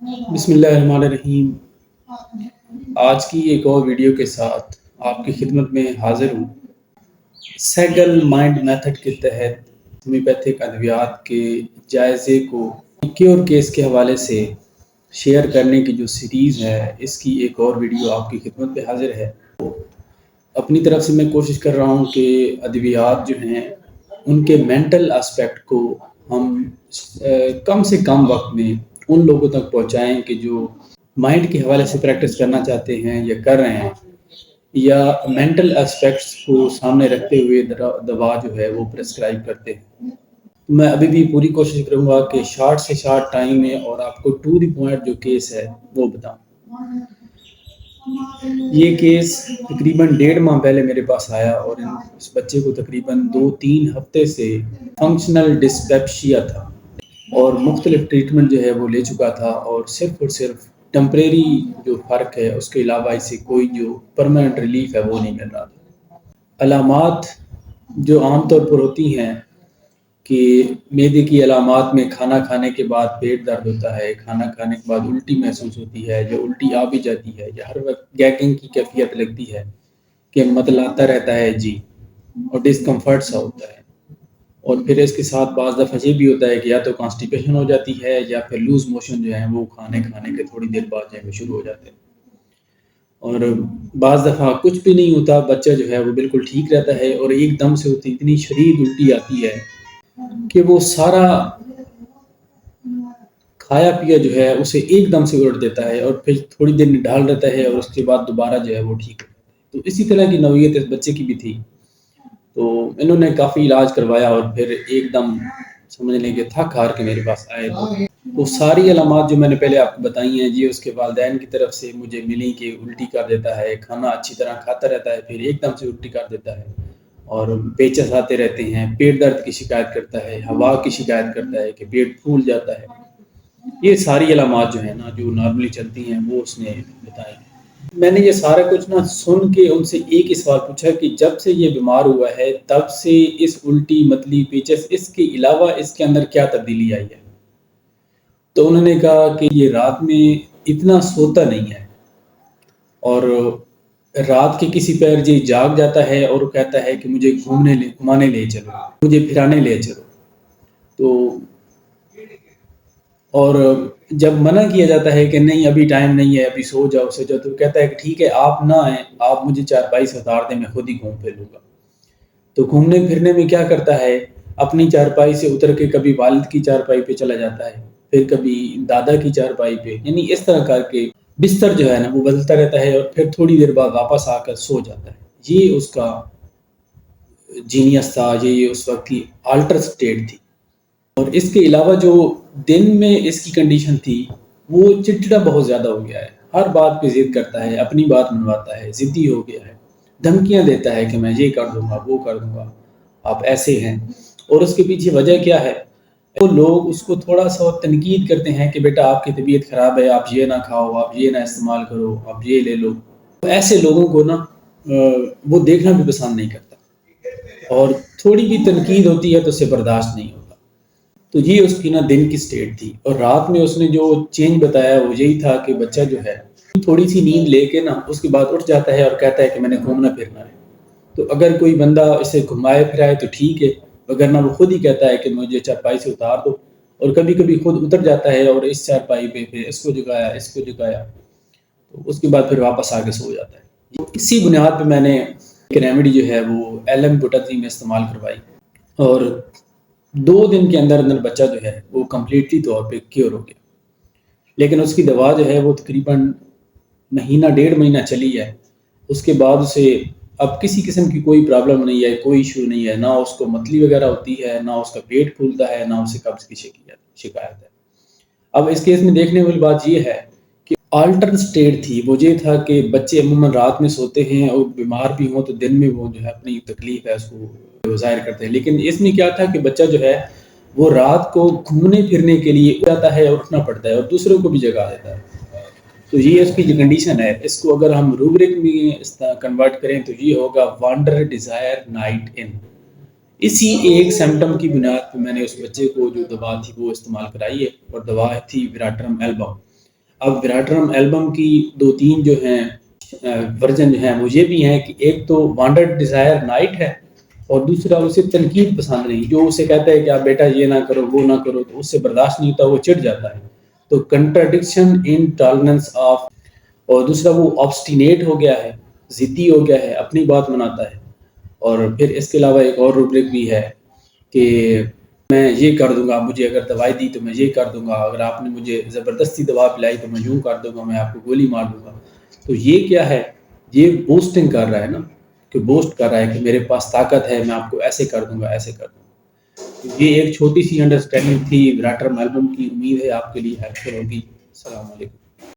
بسم اللہ الرحمن الرحیم۔ آج کی ایک اور ویڈیو کے ساتھ آپ کی خدمت میں حاضر ہوں۔ سیگل مائنڈ میتھڈ کے تحت ہومیوپیتھک ادویات کے جائزے کو کیور کیس کے حوالے سے شیئر کرنے کی جو سیریز ہے، اس کی ایک اور ویڈیو آپ کی خدمت پہ حاضر ہے۔ اپنی طرف سے میں کوشش کر رہا ہوں کہ ادویات جو ہیں ان کے مینٹل اسپیکٹ کو ہم کم سے کم وقت میں ان لوگوں تک پہنچائیں کہ جو مائنڈ کے حوالے سے پریکٹس کرنا چاہتے ہیں یا کر رہے ہیں، یا مینٹل اسپیکٹس کو سامنے رکھتے ہوئے دوا جو ہے وہ پرسکرائب کرتے ہیں۔ میں ابھی بھی پوری کوشش کروں گا کہ شارٹ سے شارٹ ٹائم میں اور آپ کو ٹو دی پوائنٹ جو کیس ہے وہ بتاؤں۔ یہ کیس تقریباً 1.5 ماہ پہلے میرے پاس آیا، اور اس بچے کو تقریباً 2-3 ہفتے سے فنکشنل ڈسپیپشیا تھا، اور مختلف ٹریٹمنٹ جو ہے وہ لے چکا تھا، اور صرف ٹمپریری جو فرق ہے اس کے علاوہ اسے کوئی جو پرماننٹ ریلیف ہے وہ نہیں مل رہا تھا۔ علامات جو عام طور پر ہوتی ہیں کہ معدے کی علامات میں کھانا کھانے کے بعد پیٹ درد ہوتا ہے، کھانا کھانے کے بعد الٹی محسوس ہوتی ہے، جو الٹی آ بھی جاتی ہے، یا ہر وقت گیگنگ کی کیفیت لگتی ہے کہ متلاتا رہتا ہے جی، اور ڈسکمفرٹ سا ہوتا ہے، اور پھر اس کے ساتھ بعض دفعہ یہ بھی ہوتا ہے کہ یا تو کانسٹیپیشن ہو جاتی ہے، یا پھر لوز موشن جو ہیں وہ کھانے کے تھوڑی دیر بعد جو ہے وہ شروع ہو جاتے ہیں، اور بعض دفعہ کچھ بھی نہیں ہوتا، بچہ جو ہے وہ بالکل ٹھیک رہتا ہے، اور ایک دم سے ہوتی اتنی شدید الٹی آتی ہے کہ وہ سارا کھایا پیا جو ہے اسے ایک دم سے الٹ دیتا ہے، اور پھر تھوڑی دیر نڈال رہتا ہے، اور اس کے بعد دوبارہ جو ہے وہ ٹھیک ہوتا ہے۔ تو اسی طرح کی نوعیت اس بچے کی بھی تھی، تو انہوں نے کافی علاج کروایا، اور پھر ایک دم سمجھ لیں کہ تھک ہار کے میرے پاس آئے۔ تو وہ ساری علامات جو میں نے پہلے آپ کو بتائی ہیں جی، اس کے والدین کی طرف سے مجھے ملی کہ الٹی کر دیتا ہے، کھانا اچھی طرح کھاتا رہتا ہے، پھر ایک دم سے الٹی کر دیتا ہے، اور پیچس آتے رہتے ہیں، پیٹ درد کی شکایت کرتا ہے، ہوا کی شکایت کرتا ہے کہ پیٹ پھول جاتا ہے۔ یہ ساری علامات جو ہیں نا جو نارملی چلتی ہیں وہ اس نے بتائی۔ میں نے یہ سارا کچھ نا سن کے ان سے ایک ہی سوال پوچھا کہ جب سے یہ بیمار ہوا ہے تب سے اس الٹی متلی پیچس اس کے علاوہ اس کے اندر کیا تبدیلی آئی ہے؟ تو انہوں نے کہا کہ یہ رات میں اتنا سوتا نہیں ہے، اور رات کے کسی پیر جی جاگ جاتا ہے اور کہتا ہے کہ مجھے گھمانے لے چلو، مجھے پھرانے لے چلو۔ تو اور جب منع کیا جاتا ہے کہ نہیں ابھی ٹائم نہیں ہے، ابھی سو جاؤ تو کہتا ہے کہ ٹھیک ہے آپ نہ آئیں، آپ مجھے چارپائی سے اتار دیں، میں خود ہی گھوم پھر لوں گا۔ تو گھومنے پھرنے میں کیا کرتا ہے، اپنی چارپائی سے اتر کے کبھی والد کی چارپائی پہ چلا جاتا ہے، پھر کبھی دادا کی چارپائی پہ، یعنی اس طرح کر کے بستر جو ہے نا وہ بدلتا رہتا ہے، اور پھر تھوڑی دیر بعد واپس آ کر سو جاتا ہے۔ یہ اس کا جینیس تھا، یہ اس وقت کی آلٹر سٹیٹ تھی۔ اور اس کے علاوہ جو دن میں اس کی کنڈیشن تھی، وہ چڑچڑا بہت زیادہ ہو گیا ہے، ہر بات پہ ضد کرتا ہے، اپنی بات منواتا ہے، ضدی ہو گیا ہے، دھمکیاں دیتا ہے کہ میں یہ کر دوں گا وہ کر دوں گا، آپ ایسے ہیں۔ اور اس کے پیچھے وجہ کیا ہے، وہ لوگ اس کو تھوڑا سا تنقید کرتے ہیں کہ بیٹا آپ کی طبیعت خراب ہے، آپ یہ نہ کھاؤ، آپ یہ نہ استعمال کرو، آپ یہ لے لو۔ ایسے لوگوں کو نا وہ دیکھنا بھی پسند نہیں کرتا، اور تھوڑی بھی تنقید ہوتی ہے تو اسے برداشت نہیں ہوتا۔ تو یہ اس کی نا دن کی سٹیٹ تھی، اور رات میں اس نے جو چینج بتایا وہ یہی تھا کہ بچہ جو ہے تھوڑی سی نیند لے کے نا اس کے بعد اٹھ جاتا ہے اور کہتا ہے کہ میں نے گھومنا پھرنا ہے۔ تو اگر کوئی بندہ اسے گھمائے پھرائے تو ٹھیک ہے، وگرنہ وہ خود ہی کہتا ہے کہ مجھے چارپائی سے اتار دو، اور کبھی کبھی خود اتر جاتا ہے، اور اس چارپائی پہ پھر اس کو جگایا تو اس کے بعد پھر واپس آ کے سو جاتا ہے۔ اسی بنیاد پہ میں نے ایک ریمیڈی جو ہے وہ ایلم بوٹازی میں استعمال کروائی، اور 2 دن کے اندر اندر بچہ جو ہے وہ کمپلیٹلی طور پہ کیور ہو گیا۔ لیکن اس کی دوا جو ہے وہ تقریباً 1.5 مہینہ چلی ہے، اس کے بعد اسے اب کسی قسم کی کوئی پرابلم نہیں ہے، کوئی ایشو نہیں ہے، نہ اس کو متلی وغیرہ ہوتی ہے، نہ اس کا پیٹ پھولتا ہے، نہ اسے قبض کی شکایت ہے۔ اب اس کیس میں دیکھنے والی بات یہ ہے کہ آلٹر سٹیٹ تھی، وہ یہ تھا کہ بچے عموماً رات میں سوتے ہیں، اور بیمار بھی ہوں تو دن میں وہ جو ہے اپنی تکلیف ہے اس کو ظاہر کرتے ہیں۔ لیکن اس میں کیا تھا کہ بچہ جو ہے وہ رات کو گھومنے پھرنے کے لیے جاتا ہے، اٹھنا پڑتا ہے، اور دوسروں کو بھی جگا دیتا ہے۔ تو یہ اس کی جو کنڈیشن ہے، اس کو اگر ہم روبرک میں کنورٹ کریں تو یہ ہوگا وانڈر ڈیزائر نائٹ ان۔ اسی ایک سمٹم کی بنیاد پہ میں نے اس بچے کو جو دوا تھی وہ استعمال کرائی ہے، اور دوا تھی وراٹرم البا۔ اب وراٹرم البم کی 2-3 جو ہیں ورژن جو ہیں وہ یہ بھی ہیں کہ ایک تو وانڈرڈ ڈیزائر نائٹ ہے، اور دوسرا اسے تنقید پسند نہیں، جو اسے کہتا ہے کہ آپ بیٹا یہ نہ کرو وہ نہ کرو، تو اس سے برداشت نہیں ہوتا، وہ چڑ جاتا ہے. تو کنٹراڈکشن ان ٹالرنس آف. اور دوسرا وہ آبسٹینیٹ ہو گیا ہے، ضدی ہو گیا ہے، اپنی بات مناتا ہے. اور پھر اس کے علاوہ ایک اور روبرک بھی ہے کہ میں یہ کر دوں گا، مجھے اگر دوائی دی تو میں یہ کر دوں گا، اگر آپ نے مجھے زبردستی دوا پلائی تو میں یوں کر دوں گا، میں آپ کو گولی مار دوں گا. تو یہ کیا ہے؟ یہ بوسٹنگ کر رہا ہے نا، کہ بوسٹ کر رہا ہے کہ میرے پاس طاقت ہے، میں آپ کو ایسے کر دوں گا، ایسے کر دوں گا. تو یہ ایک چھوٹی سی انڈرسٹینڈنگ تھی وراٹرم البم کی. امید ہے آپ کے لیے ہیلپفل ہوگی. السلام علیکم.